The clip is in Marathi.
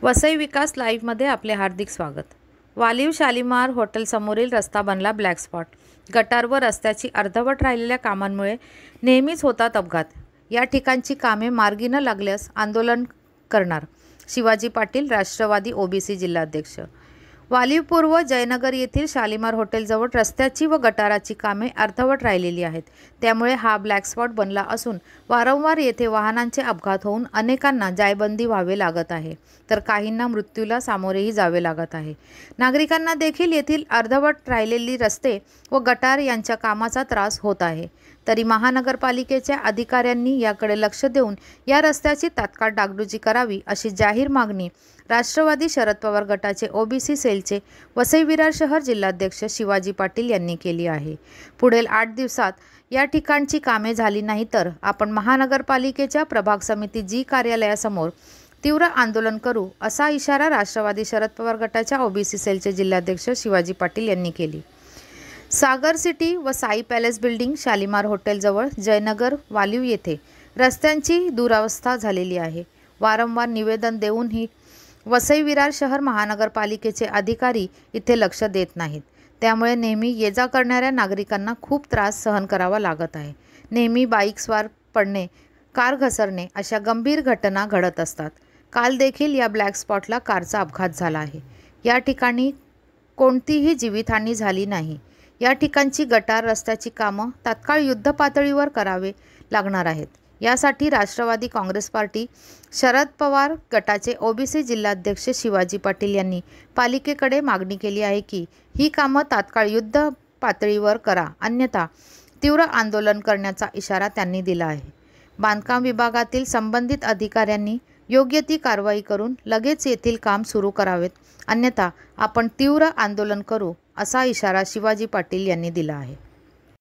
वसई विकास लाईव्हमध्ये आपले हार्दिक स्वागत। वालीव शालीमार हॉटेल समोरील रस्ता बनला ब्लॅक स्पॉट। गटार व रस्त्याची अर्धवट राहिलेल्या कामांमुळे नेहमीच होतात अपघात। या ठिकाणची कामे मार्गी न लागल्यास आंदोलन करणार, शिवाजी पाटील, राष्ट्रवादी ओबीसी जिल्हाध्यक्ष। वालीव पूर्व जयनगर येथील शालीमार हॉटेलजवळ रस्त्याची व गटाराची कामे अर्धवट राहिलेली आहेत। त्यामुळे हा ब्लॅक स्पॉट बनला असून वारंवार येथे वाहनांचे अपघात होऊन अनेकांना जायबंदी व्हावे लागत आहे, तर काहींना मृत्यूला सामोरेही जावे लागत आहे। नागरिकांना देखील येथील अर्धवट राहिलेली रस्ते व गटार यांच्या कामाचा त्रास होत आहे। तरी महानगरपालिकेच्या अधिकाऱ्यांनी याकडे लक्ष देऊन या रस्त्याची तात्काळ डागडुजी करावी अशी जाहीर मागणी राष्ट्रवादी शरद पवार गटाचे ओबीसी सेलचे वसई विरार शहर जिल्हाध्यक्ष शिवाजी पाटील यांनी केली आहे। पुढील 8 दिवसात या ठिकाणची कामे झाली नाही तर आपण महानगरपालिकेच्या प्रभाग समिती जी कार्यालयासमोर तीव्र आंदोलन करू, असा इशारा राष्ट्रवादी शरद पवार गटाच्या ओबीसी सेलचे जिल्हाध्यक्ष शिवाजी पाटील यांनी केली। सागर सिटी व साई पॅलेस बिल्डिंग शालीमार हॉटेलजवळ जयनगर वालीव येथे रस्त्यांची दुरावस्था झालेली आहे। वारंवार निवेदन देऊनही वसई विरार शहर महानगरपालिकेचे अधिकारी इथे लक्ष देत नाहीत। त्यामुळे नेहमी ये-जा करणाऱ्या नागरिकांना खूप त्रास सहन करावा लागत आहे। नेहमी बाईक स्वार पडणे, कार घसरणे अशा गंभीर घटना घडत असतात। काल देखील या ब्लॅक स्पॉटला कारचा अपघात झाला आहे। या ठिकाणी कोणतीही जीवितहानी झाली नाही। या ठिकाणची गटार रस्त्याची कामं तात्काळ युद्धपातळीवर करावे लागणार आहेत। यासाठी राष्ट्रवादी काँग्रेस पार्टी शरद पवार गटाचे ओबीसी जिल्हाध्यक्ष शिवाजी पाटील यांनी पालिकेकडे मागणी केली आहे की ही कामं तात्काळ युद्ध पातळीवर करा, अन्यथा तीव्र आंदोलन करण्याचा इशारा त्यांनी दिला आहे। बांधकाम विभागातील संबंधित अधिकाऱ्यांनी योग्य ती कारवाई करून लगेच येथील काम सुरू करावेत, अन्यथा आपण तीव्र आंदोलन करू, असा इशारा शिवाजी पाटील यांनी दिला आहे।